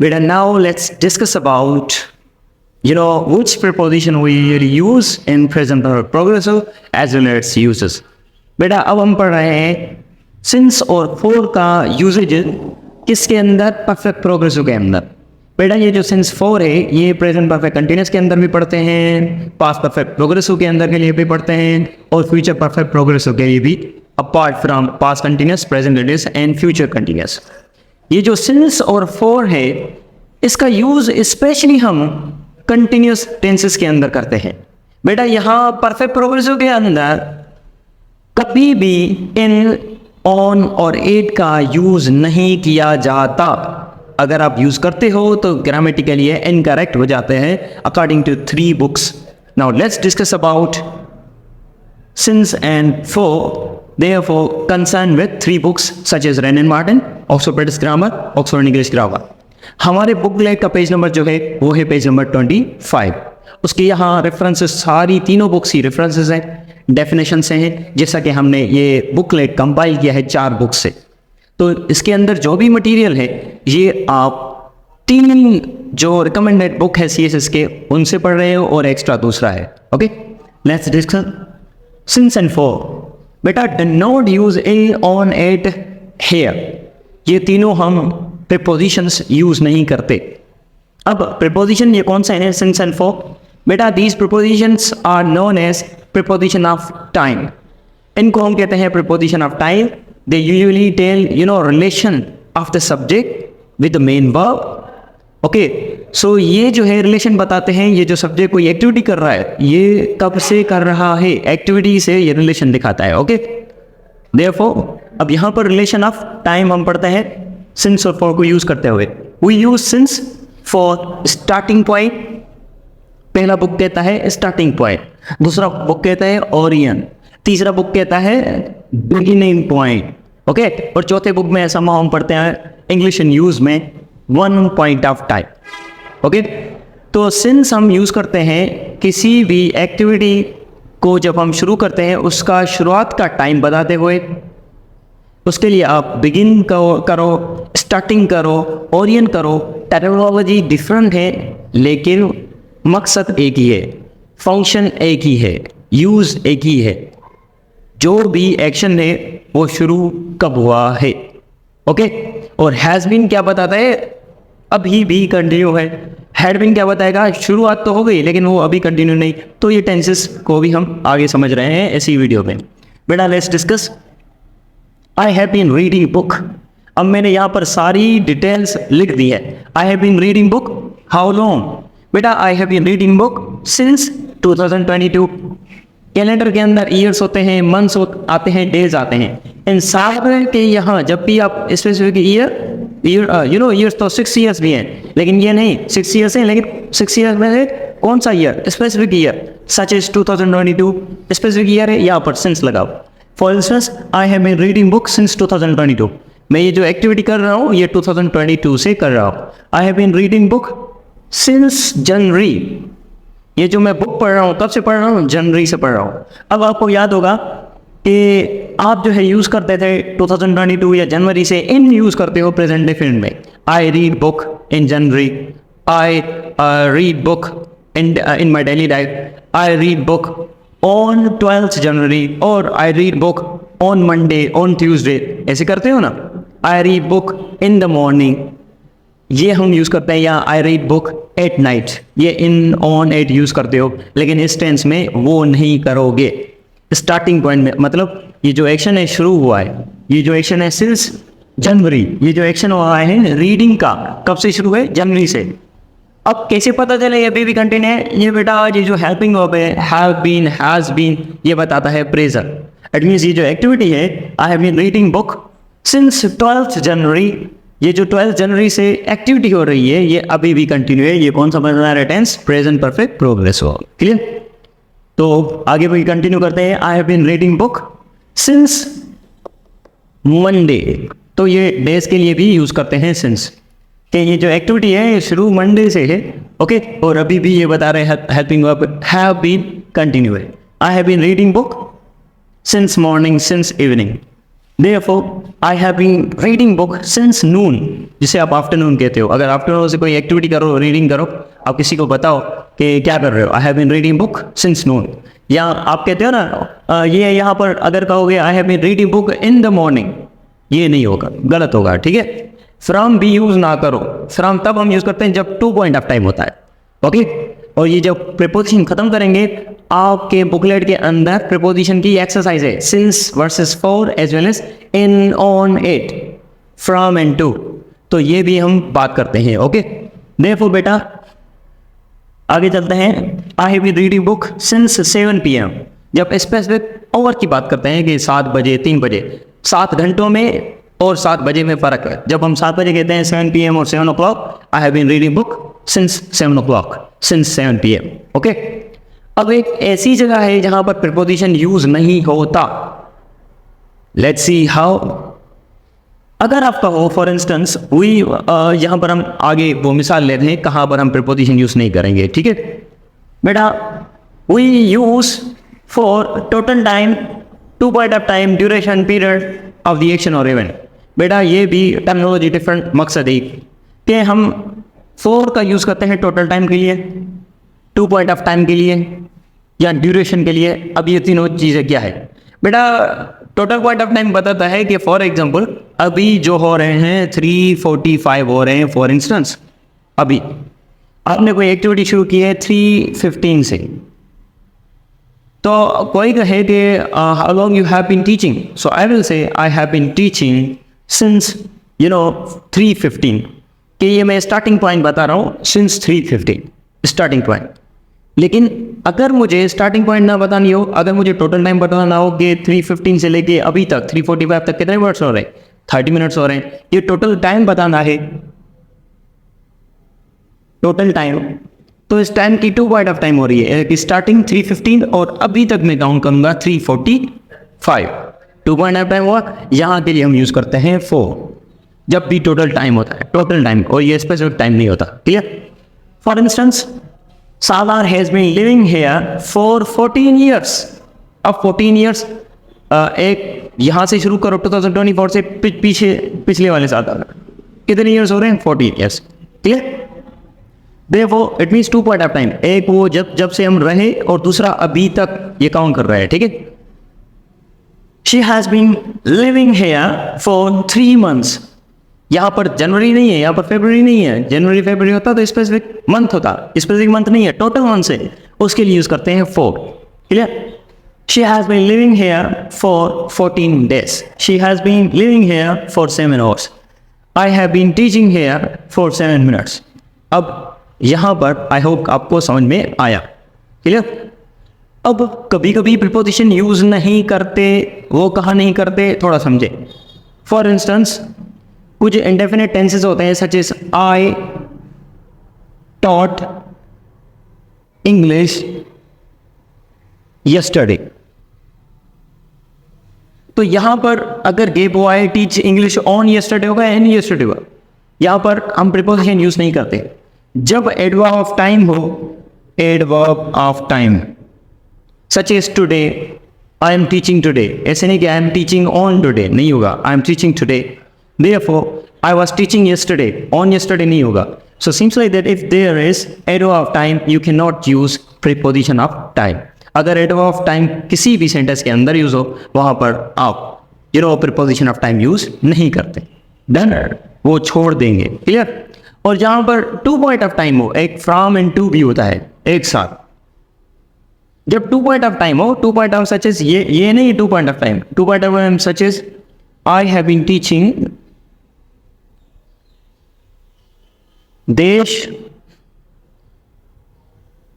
Beta, now let's discuss about, which preposition we usually use in present perfect progressive as well as its uses. बेटा अब हम पढ़ रहे हैं since और फोर का यूजेज किसके अंदर, परफेक्ट प्रोग्रेसिव के अंदर. बेटा ये जो सिंस फोर है ये प्रेजेंट परफेक्ट कंटिन्यूस के अंदर भी पढ़ते हैं, पास्ट परफेक्ट प्रोग्रेसिव के अंदर के लिए भी पढ़ते हैं और फ्यूचर परफेक्ट प्रोग्रेसिव के लिए भी, apart from past continuous, present continuous and future continuous. ये जो सिंस और फोर है इसका यूज स्पेशली हम कंटिन्यूस टेंसेस के अंदर करते हैं. बेटा यहाँ परफेक्ट प्रोग्रेसिव के अंदर कभी भी इन, ऑन और एट का यूज नहीं किया जाता. अगर आप यूज करते हो तो ग्रामेटिकली इनकरेक्ट हो जाते हैं according to 3 books. Now let's discuss about since and for. Therefore, concerned with 3 books such as Wren and Martin, Oxford British Grammar, Oxford English Grammar. हमारे बुकलेट का पेज नंबर जो है वो है पेज नंबर 25. उसके यहाँ रेफरेंसेस, सारी तीनों बुक्स ही रेफरेंसेस हैं, डेफिनेशन से हैं, जैसा कि हमने ये बुकलेट कंपाइल किया है 4 बुक्स से. तो इसके अंदर जो भी मटेरियल है ये आप 3 जो रिकमेंडेड बुक है CSS के उनसे पढ़ रहे हो और एक्स्ट्रा दूसरा है. Okay, let's discuss since and for. बेटा do not use in, on, at, here, ये तीनों हम प्रीपोजिशंस यूज नहीं करते. अब प्रीपोजिशन ये कौन सा है सिंस एंड फोर? बेटा these prepositions are known as preposition of time. इनको हम कहते हैं preposition of time. They usually tell relation of the subject with the main verb. Okay, so ये जो है रिलेशन बताते हैं, ये जो सब्जेक्ट कोई एक्टिविटी कर रहा है ये कब से कर रहा है, एक्टिविटी से ये रिलेशन दिखाता है. ओके, देयरफॉर अब यहाँ पर रिलेशन ऑफ टाइम हम पढ़ते हैं सिंस और फॉर को यूज करते हुए. We use since for starting point. पहला बुक कहता है स्टार्टिंग पॉइंट, दूसरा बुक कहता है ओरियन, तीसरा बुक कहता है बिगिनिंग पॉइंट. ओके, और चौथे बुक में ऐसा हम पढ़ते हैं इंग्लिश इन यूज में one point of time. Okay, तो सिंस हम यूज करते हैं किसी भी एक्टिविटी को जब हम शुरू करते हैं उसका शुरुआत का टाइम बताते हुए. उसके लिए आप बिगिन करो, स्टार्टिंग करो, ओरियन करो. टर्मिनोलॉजी डिफरेंट है लेकिन मकसद एक ही है, फंक्शन एक ही है, यूज एक ही है. जो भी एक्शन है वो शुरू कब हुआ है. ओके, और हैज़ बीन क्या बताता है, अभी भी कंटिन्यू है. हैड बीन क्या बताएगा, शुरुआत तो हो गई लेकिन वो अभी कंटिन्यू नहीं. तो ये टेंसेस को भी हम आगे समझ रहे हैं इसी वीडियो में. बेटा let's discuss I have been reading book. अब मैंने यहाँ पर सारी डिटेल्स लिख दी है. I have been reading book how long. बेटा I have been reading book since 2022. Calendar के अंदर ईयर्स होते हैं, मंथ्स आते हैं, डेज आते हैं. इन सारे के यहाँ जब भी आप स्पेसिफिक ईयर्स तो 6 ईयर्स भी हैं लेकिन ये नहीं 6 ईयर्स हैं, लेकिन 6 ईयर्स में है कौन सा year, specific year such as 2022. Specific year है, यहाँ पर सिंस लगाओ. For instance I have been reading book since 2022. मैं ये जो एक्टिविटी कर रहा हूँ ये 2022 से कर रहा हूँ. I have been reading book since January. ये जो मैं बुक पढ़ रहा हूँ तब से पढ़ रहा हूँ, जनवरी से पढ़ रहा हूँ. अब आपको याद होगा कि आप जो है यूज़ करते थे 2022 या जनवरी से इन यूज़ करते हो प्रेजेंट डिफरेंट में. I read book in January, I read book in my daily life, I read book on 12th जनवरी और I read book on Monday, on Tuesday. ऐसे करते हो ना. I read book in the morning ये हम use करते हैं. या I read book at night, ये इन, ऑन, एट यूज़ करते हो लेकिन इस टेंस में वो नहीं करोगे. स्टार्टिंग पॉइंट में मतलब ये जो एक्शन है शुरू हुआ है, ये जो एक्शन है सिंस जनवरी, ये जो एक्शन हुआ है रीडिंग का कब से शुरू है, जनवरी से. अब कैसे पता चले ये भी कंटिन्यू है, ये बेटा ये जो हेल्पिंग वर्ब है हैव बीन, हैज़ बीन, ये बताता है प्रेजेंट. इट मीन्स ये जो एक्टिविटी है I have been reading book since 12th January, ये जो 12th जनवरी से एक्टिविटी हो रही है ये अभी भी कंटिन्यू है. ये कौन सा बना रहा है tense, present perfect progressive. Clear. तो आगे भी कंटिन्यू करते हैं. I have been reading book since Monday. तो ये डेज के लिए भी यूज करते हैं सिंस, कि ये जो एक्टिविटी है ये शुरू मंडे से है. ओके, और अभी भी ये बता रहे हैं helping verb have been continue है. I have been reading book since morning, since evening. Therefore, I have been reading book since noon, जिसे आप आफ्टरनून कहते हो. अगर आफ्टरनून से कोई एक्टिविटी करो, रीडिंग करो, आप किसी को बताओ कि क्या कर रहे हो, I have been reading book since noon. या आप कहते हो ना ये यहाँ पर अगर कहोगे I have been reading book in the morning, ये नहीं होगा, गलत होगा. ठीक है, फ्रॉम भी यूज ना करो. फ्रॉम तब हम यूज करते हैं जब टू पॉइंट ऑफ टाइम होता है. ओके, और ये जब प्रीपोजिशन खत्म करेंगे, आपके बुकलेट के अंदर प्रीपोजिशन की एक्सरसाइज है, since versus for as well as in, on, at, from and to. तो ये भी हम बात करते हैं. ओके, देयरफॉर बेटा आगे चलते हैं. I have been reading book since 7 PM. जब स्पेसिफिक आवर की बात करते हैं कि 7 बजे, 3 बजे, 7 घंटों में और 7 बजे में फ़र्क है. जब हम 7 बजे कहते हैं 7 PM और 7 o'clock, I have been reading book since 7 o'clock, since 7 PM. Okay, अब एक ऐसी जगह है जहां पर प्रीपोजिशन यूज नहीं होता. Let's see how. अगर आप कहो फॉर इंस्टेंस वी, यहाँ पर हम आगे वो मिसाल लेते हैं कहाँ पर हम प्रीपोजिशन यूज नहीं करेंगे. ठीक है बेटा, we use for total time, to point of time, duration, period of the action और इवेंट. बेटा ये भी टर्मिनोलॉजी डिफरेंट, मकसद एक कि हम फॉर का यूज़ करते हैं टोटल टाइम के लिए, टू पॉइंट ऑफ टाइम के लिए, या ड्यूरेशन के लिए. अब ये तीनों चीज़ें क्या है बेटा? टोटल पॉइंट ऑफ टाइम बताता है कि फॉर एग्जांपल अभी जो हो रहे हैं 3:45 हो रहे हैं फॉर इंस्टेंस. अभी आपने कोई एक्टिविटी शुरू की है 3:15 से, तो कोई कहे कि how long you have been teaching, so I will say I have been teaching since 3:15. कि ये मैं स्टार्टिंग पॉइंट बता रहा हूँ, सिंस 3:15 स्टार्टिंग पॉइंट. लेकिन अगर मुझे स्टार्टिंग पॉइंट ना बतानी हो, अगर मुझे टोटल टाइम बताना हो कि 3:15 से लेके अभी तक 3:45 तक कितने मिनट्स हो रहे हैं, 30 मिनट्स हो रहे हैं, ये टोटल टाइम बताना है, टोटल टाइम. तो इस टाइम की 2 पॉइंट ऑफ टाइम हो रही है कि स्टार्टिंग 3:15 और अभी तक मैं काउंट करूंगा 3:45. 2 पॉइंट ऑफ टाइम हुआ. यहाँ के लिए हम यूज करते हैं फॉर, जब भी टोटल टाइम होता है, टोटल टाइम, और ये स्पेसिफिक टाइम नहीं होता. Clear? For instance Salar has been living here for 14 years. अब 14 years एक यहाँ से शुरू करो 2024 से पीछे पिछले वाले साल तक कितने ईयर्स हो रहे हैं? 14 years. Clear? Therefore it means 2 point of time. एक वो जब से हम रहे, और दूसरा अभी तक ये काउंट कर रहा है. ठीक है? She has been living here for 3 months. यहाँ पर जनवरी नहीं है, यहाँ पर फरवरी नहीं है. जनवरी फरवरी होता तो स्पेसिफिक मंथ होता, स्पेसिफिक मंथ नहीं है, टोटल मंथ है, उसके लिए यूज करते हैं for. Clear? She has been living here for 14 days. She has been living here for 7 hours. I have been teaching here for 7 minutes. अब यहाँ पर आई होप आपको समझ में आया. क्लियर? अब कभी कभी प्रीपोजिशन यूज नहीं करते, वो कहाँ नहीं करते थोड़ा समझे. फॉर इंस्टेंस कुछ इंडेफिनिट टेंसेस होते हैं, such as I taught English yesterday. तो यहां पर अगर गेप हुआ है टीच इंग्लिश ऑन यस्टरडे होगा, एन यस्टरडे होगा. यहां पर हम प्रीपोजिशन यूज नहीं करते. जब एडवर्ब ऑफ टाइम हो, adverb of time such as today, I am teaching today. ऐसे नहीं कि I am teaching on today, नहीं होगा, I am teaching today. Therefore, I was teaching yesterday. On yesterday नहीं होगा. So seems like that if there is adverb of time, you cannot use preposition of time. अगर adverb of time किसी भी sentence के अंदर use हो, वहां पर आप preposition of time यूज नहीं करते. Done? वो छोड़ देंगे. क्लियर? और जहां पर 2 point of time हो, एक from and to भी होता है एक साथ. जब 2 point of time हो, 2 point of such as ये नहीं 2 point of time. 2 point of time such as I have been teaching देश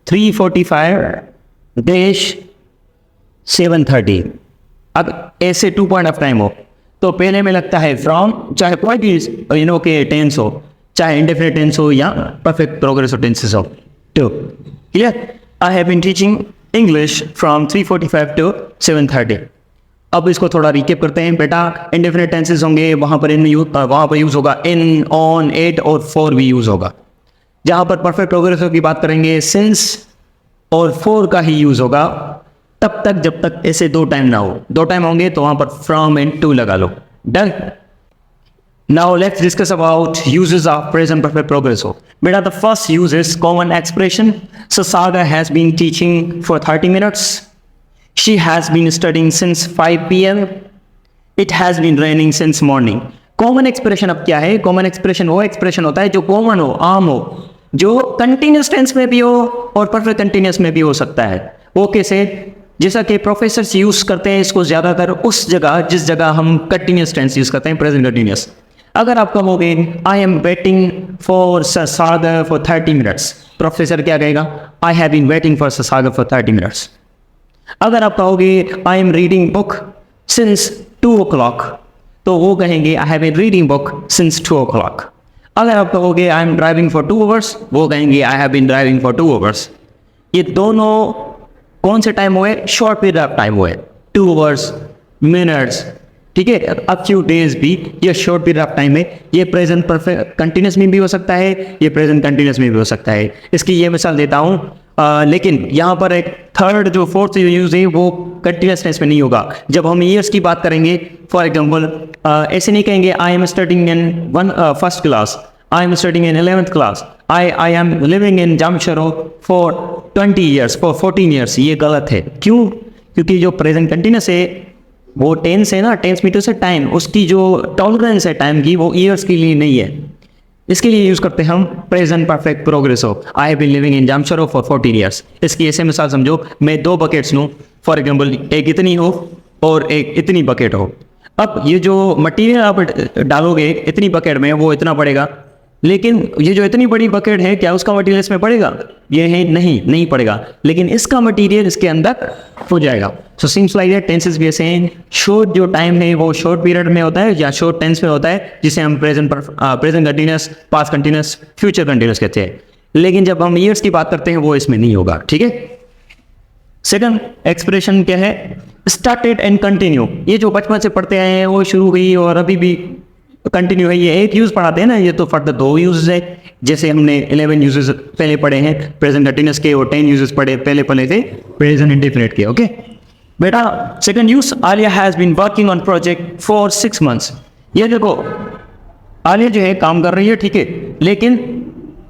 3:45 देश 7:30. अब ऐसे 2 पॉइंट ऑफ टाइम हो तो पहले में लगता है फ्रॉम, चाहे कोई भी के टेंस हो, चाहे इंडेफिनिट टेंस हो या परफेक्ट प्रोग्रेसिव टेंसेस हो. To. Clear? I have been teaching English from 3:45 to 7:30. अब इसको थोड़ा रिकेप करते हैं. बेटा इंडेफिनिट टेंसेस होंगे, वहाँ पर यूज़ होगा इन, ऑन, एट और फॉर भी यूज़ होगा. जहाँ पर परफेक्ट प्रोग्रेसिव की बात करेंगे, सिंस और फॉर का ही यूज़ होगा. तब तक जब तक ऐसे दो टाइम ना हो, दो टाइम होंगे तो वहां पर फ्रॉम एंड टू लगा लो। Done. Now let's discuss about uses of present perfect progressive. बेटा the first use is common expression. So Saga has been teaching for 30 minutes. She has been studying since 5 PM। It has been raining since morning. Common expression अब क्या है? Common expression वो expression होता है जो common हो, आम हो, जो कंटिन्यूस टेंस में भी हो और परफेक्ट कंटिन्यूस में भी हो सकता है। वो कैसे? जैसा कि प्रोफेसर्स यूज करते हैं इसको ज्यादातर उस जगह जिस जगह हम कंटिन्यूस टेंस यूज करते हैं, प्रेजेंट कंटिन्यूस। अगर आप कहोगे I am waiting for Sagar for 30 minutes, professor क्या कहेगा? I have been waiting for Sagar for 30 minutes. अगर आप कहोगे I am reading book since 2 o'clock, तो वो कहेंगे I have been reading book since 2 o'clock। अगर आप कहोगे I am driving for 2 hours, वो कहेंगे I have been driving for 2 hours। ये दोनों कौन से टाइम हुए? शॉर्ट पीरियड ऑफ टाइम हुए, 2 hours, मिनट्स, ठीक है। अब फ्यू डेज भी ये शॉर्ट पीरियड ऑफ टाइम है। ये प्रेजेंट परफेक्ट कंटिन्यूस में भी हो सकता है, ये प्रेजेंट कंटिन्यूस में भी हो सकता है। इसकी ये मिसाल देता हूँ, लेकिन यहाँ पर एक थर्ड जो फोर्थ यूज है वो कंटिन्यूस टेंस में नहीं होगा। जब हम ईयर्स की बात करेंगे, फॉर एग्जांपल ऐसे नहीं कहेंगे I am studying in first class, I am studying in 11th class, I am living in Jamshoro for 20 years, for 14 years। ये गलत है। क्यों? क्योंकि जो प्रेजेंट कंटिन्यूस है वो टेंस है ना, टेंस मीटर से टाइम, उसकी जो टॉलरेंस है टाइम की वो ईयर्स के लिए नहीं है। इसके लिए यूज करते हैं हम present perfect progressive. I have been living in Jamshoro for 14 years। इसकी ऐसे मिसाल समझो, मैं 2 बकेट्स लूँ, फॉर एग्जांपल एक इतनी हो और एक इतनी बकेट हो। अब ये जो मटेरियल आप डालोगे इतनी बकेट में वो इतना पड़ेगा, लेकिन ये जो इतनी बड़ी बकेट है क्या उसका मटेरियल इसमें पड़ेगा? ये है नहीं पड़ेगा, लेकिन इसका मटेरियल इसके अंदर हो जाएगा। So seems like that tenses we are saying short जो टाइम है वो शॉर्ट पीरियड में होता है या शॉर्ट टेंस में होता है, जिसे हम present continuous, past continuous, future continuous कहते हैं। लेकिन जब हम ईयर्स की बात करते हैं वो इसमें नहीं होगा, ठीक है। सेकंड एक्सप्रेशन क्या है? Started and continue. ये जो बचपन से पढ़ते आए हैं वो शुरू हुई और अभी भी कंटिन्यू है। ये एक यूज पढ़ाते हैं ना, ये तो फर्दर 2 यूजेस है। जैसे हमने 11 यूजेस पहले पढ़े हैं प्रेजेंट कंटिन्यूस के, और 10 यूजेस पहले थे प्रेजेंट इंडेफिनिट के। ओके बेटा, second use, Alia has been working on project for 6 months। ये देखो आलिया जो है काम कर रही है, ठीक है, लेकिन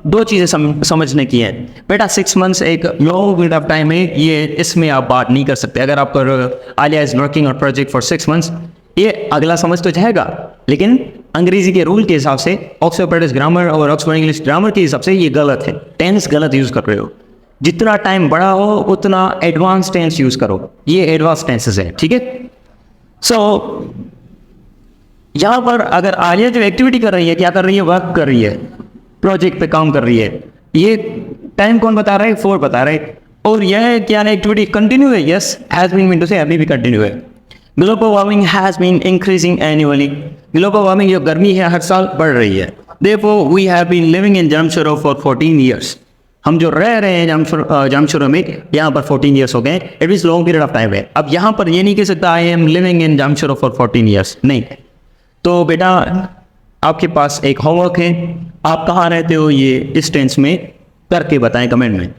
2 चीज़ें समझने की है बेटा। 6 months एक लॉन्ग पीरियड ऑफ टाइम है, ये इसमें आप बात नहीं कर सकते। अगर आप Alia is working on project for 6 months, ये अगला समझ तो जाएगा, लेकिन अंग्रेजी के रूल के हिसाब से, ऑक्सफोर्ड ब्रिटिश ग्रामर और ऑक्सफोर्ड इंग्लिश ग्रामर के हिसाब से ये गलत है। टेंस गलत यूज कर रहे हो। जितना टाइम बड़ा हो उतना एडवांस टेंस यूज करो। ये एडवांस टेंसेस है, ठीक है। सो यहाँ पर अगर आलिया जो एक्टिविटी कर रही है, क्या कर रही है? वर्क कर रही है, प्रोजेक्ट पे काम कर रही है। ये टाइम कौन बता रहा है? 4 बता रहा है। और यह क्या है? एक्टिविटी कंटिन्यू है। Yes, has been mean to say अभी भी कंटिन्यू है। Global warming has been increasing annually. Global warming जो गर्मी है हर साल बढ़ रही है। Therefore we have been living in जामशरो for 14 years। हम जो रह रहे हैं जामशरो में यहाँ पर 14 years हो गए। It is long period of time है। अब यहाँ पर ये नहीं कह सकता I am living in Jamshoro for 14 years, नहीं। तो बेटा आपके पास एक होमवर्क है, आप कहाँ रहते हो ये इस टेंस में करके बताएं कमेंट में।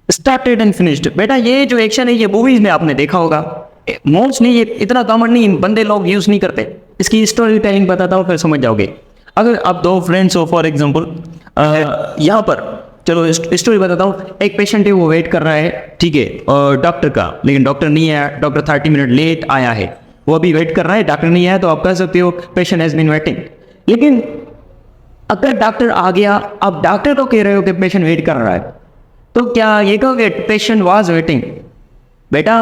स्टार्टेड एंड फिनिश्ड, बेटा ये जो एक्शन है ये मूवीज में आपने देखा होगा, मोस्ट नहीं, ये इतना कॉमन नहीं, बंदे लोग यूज नहीं करते। इसकी स्टोरी टेलिंग बताता हूँ फिर समझ जाओगे। अगर आप 2 फ्रेंड्स हो, फॉर एग्जांपल यहाँ पर चलो स्टोरी बताता हूँ। एक पेशेंट है वो वेट कर रहा है, ठीक है, और डॉक्टर का, लेकिन डॉक्टर नहीं आया। डॉक्टर 30 मिनट लेट आया है, वो अभी वेट कर रहा है, डॉक्टर नहीं आया। तो आप कह सकते हो पेशेंट हैज बीन वेटिंग। लेकिन अगर डॉक्टर आ गया, आप डॉक्टर को कह रहे हो कि पेशेंट वेट कर रहा है, तो क्या ये कहोगे पेशेंट वाज वेटिंग? बेटा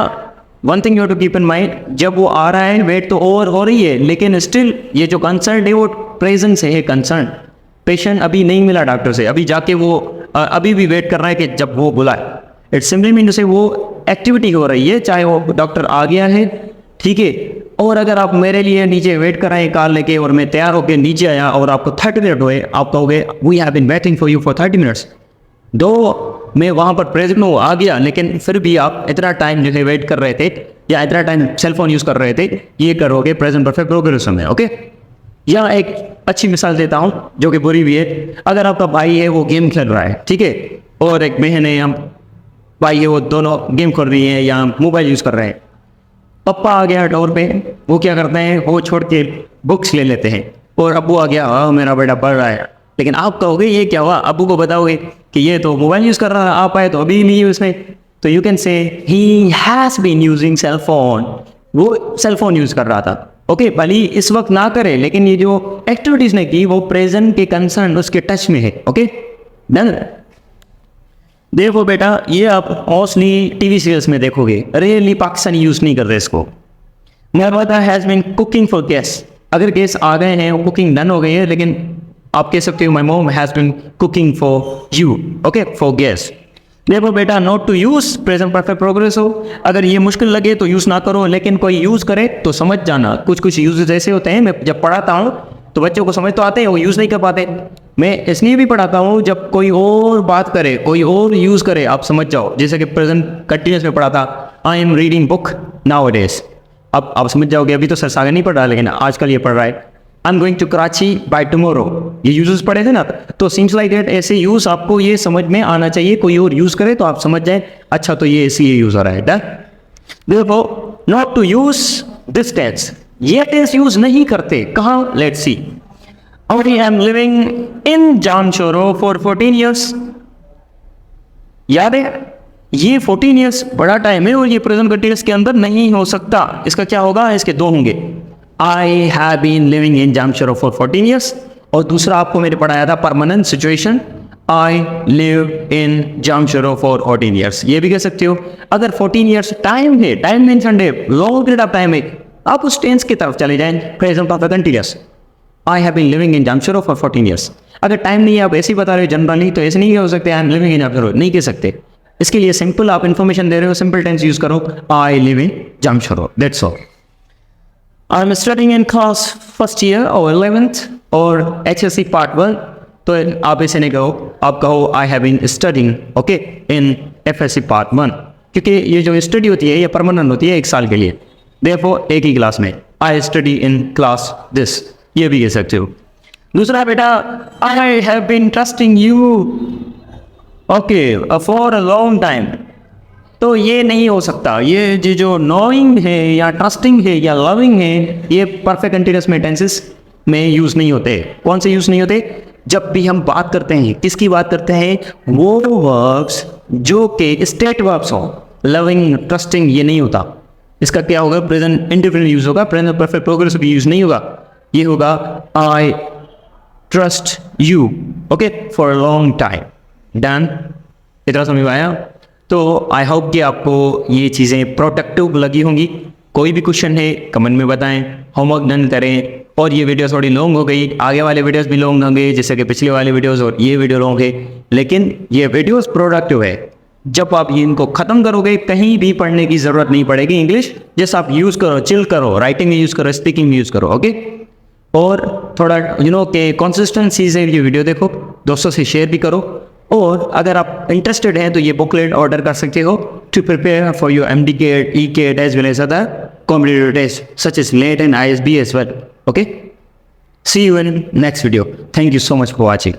one thing you to keep in mind, जब वो आ रहा है वेट तो ओवर हो रही है, लेकिन स्टिल ये जो कंसर्न है वो प्रेजेंट से है। कंसर्न पेशेंट अभी नहीं मिला डॉक्टर से, अभी जाके वो अभी भी वेट कर रहा है कि जब वो बुलाए। इट सिंपली मीन टू से वो एक्टिविटी हो रही है, चाहे वो डॉक्टर आ गया है, ठीक है। और अगर आप मेरे लिए नीचे वेट कर रहे हैं कार लेके और मैं तैयार होकर नीचे आया और आपको 30 मिनट हुए, आप कहोगे we have been waiting for you for 30 minutes. दो मैं वहाँ पर प्रेजेंट में आ गया, लेकिन फिर भी आप इतना टाइम जो है वेट कर रहे थे या इतना टाइम सेलफोन यूज़ कर रहे थे, ये करोगे प्रेजेंट परफेक्ट प्रोग्रेसिव में। ओके, यहाँ एक अच्छी मिसाल देता हूँ जो कि बुरी भी है। अगर आपका भाई है वो गेम खेल रहा है, ठीक है, और एक बहन है, हम भाई ये वो दोनों गेम कर रही हैं या मोबाइल यूज़ कर रहे हैं। पापा आ गया डोर पे, वो क्या करते हैं, वो छोड़ के बुक्स ले लेते हैं, और अब्बू आ गया, हाँ मेरा बेटा पढ़ रहा है। लेकिन आप कहोगे ये क्या हुआ, अब्बू को बताओगे कि ये तो मोबाइल यूज़ कर रहा है, आप आए तो अभी नहीं उसने, तो you can say he has been using cell phone, वो सेल फोन यूज़ कर रहा था। ओके भले ही इस वक्त ना करे, लेकिन ये जो एक्टिविटीज़ ने की वो प्रेजेंट के कंसर्न उसके टच में है। Okay done. देखो बेटा, ये आप मोस्टली टीवी सीरियल्स में देखोगे, रियली पाकिस्तानी यूज़ नहीं कर रहे इसको। मेरा mother has been cooking for guest, अगर गेस्ट आ गए हैं, कुकिंग डन हो गई है, लेकिन आप कह सकते हो my mom has been cooking for you, okay for guest. देखो बेटा, not to use present perfect progress हो, अगर ये मुश्किल लगे तो यूज़ ना करो, लेकिन कोई यूज़ करे तो समझ जाना। कुछ कुछ यूजेस ऐसे होते हैं, मैं जब पढ़ाता हूँ तो बच्चों को समझ तो आते हैं, वो यूज़ नहीं कर पाते। मैं इसलिए भी पढ़ाता हूँ जब कोई और बात करे, कोई और यूज़ करे, आप समझ जाओ। जैसे कि प्रेजेंट कंटिन्यूस में पढ़ा था, आई am reading book now days, अब आप समझ जाओगे। अभी तो सर सागर नहीं पढ़ रहा, लेकिन आजकल ये पढ़ रहा है। I am going to Karachi by tomorrow, ये यूजेस पढ़े थे ना, तो सीम्स लाइक दैट ऐसे यूज़ आपको ये समझ में आना चाहिए। कोई और यूज़ करे तो आप समझ जाए, अच्छा तो ये इसलिए यूज़ हो रहा है। डन। देखो, not to use this tense, ये टेंस यूज़ नहीं करते। कहाँ, let's see. I am living in Jamshoro for 14 years. याद है, ये 14 years बड़ा टाइम है, और ये प्रेजेंट कंटिन्यूस के अंदर नहीं हो सकता। इसका क्या होगा, इसके दो होंगे। I have been living in Jamshoro for 14 years, और दूसरा आपको मैंने पढ़ाया था permanent situation, I live in Jamshoro for 14 years। ये भी कह सकते हो। अगर 14 years टाइम है, टाइम मेंशन्ड है, लॉन्ग पीरियड ऑफ टाइम है, आप उस टेंस की तरफ चले जाएं, present perfect continuous. I have been living in Jamshoro for 14 years। अगर टाइम नहीं है, आप ऐसे ही बता रहे हो जनरली, तो ऐसे नहीं हो सकते आई एम लिविंग इन Jamshoro, नहीं कह सकते। इसके लिए सिंपल आप इन्फॉर्मेशन दे रहे हो, सिंपल टेंस यूज करो, I live in Jamshoro, that's all। I am studying in class first year or 11th और HSC part 1, तो आप ऐसे नहीं कहो, आप कहो I have been studying okay in FSC part 1, क्योंकि ये जो स्टडी होती है ये परमानेंट होती है, 1 साल के लिए। Therefore एक ही क्लास में, I study in class this, ये भी कह सकते हो। दूसरा बेटा, I have been trusting you okay for a long time, तो ये नहीं हो सकता। ये जो नोइंग है या ट्रस्टिंग है या लविंग है, ये परफेक्ट कंटिन्यूअस में टेंसेस में यूज़ नहीं होते। कौन से यूज़ नहीं होते, जब भी हम बात करते हैं, किसकी बात करते हैं, वो वर्ब्स जो कि स्टेट वर्ब्स हो। लविंग, ट्रस्टिंग ये नहीं होता। इसका क्या होगा, प्रेजेंट इंडेफिनिट यूज़ होगा, प्रेजेंट परफेक्ट प्रोग्रेस भी यूज़ नहीं होगा। ये होगा I trust you okay for a long time. Done, इतना समझ में आया? तो आई होप कि आपको ये चीज़ें प्रोडक्टिव लगी होंगी। कोई भी क्वेश्चन है कमेंट में बताएं, होमवर्क डन करें। और ये वीडियो थोड़ी लॉन्ग हो गई, आगे वाले वीडियोस भी लॉन्ग होंगे, जैसे कि पिछले वाले वीडियोस और ये वीडियो लॉन्ग है, लेकिन ये वीडियोस प्रोडक्टिव है। जब आप ये इनको ख़त्म करोगे, कहीं भी पढ़ने की ज़रूरत नहीं पड़ेगी। इंग्लिश जैसे आप यूज़ करो, चिल करो, राइटिंग में यूज़ करो, स्पीकिंग में यूज़ करो, ओके। और थोड़ा के कंसिस्टेंसी से ये वीडियो देखो, दोस्तों से शेयर भी करो। और अगर आप इंटरेस्टेड हैं तो ये बुकलेट ऑर्डर कर सकते हो to prepare for your MD-CAT, E-CAT as well as other competitive test such as NET and ISB as well. Okay? See you in next video. Thank you so much for watching.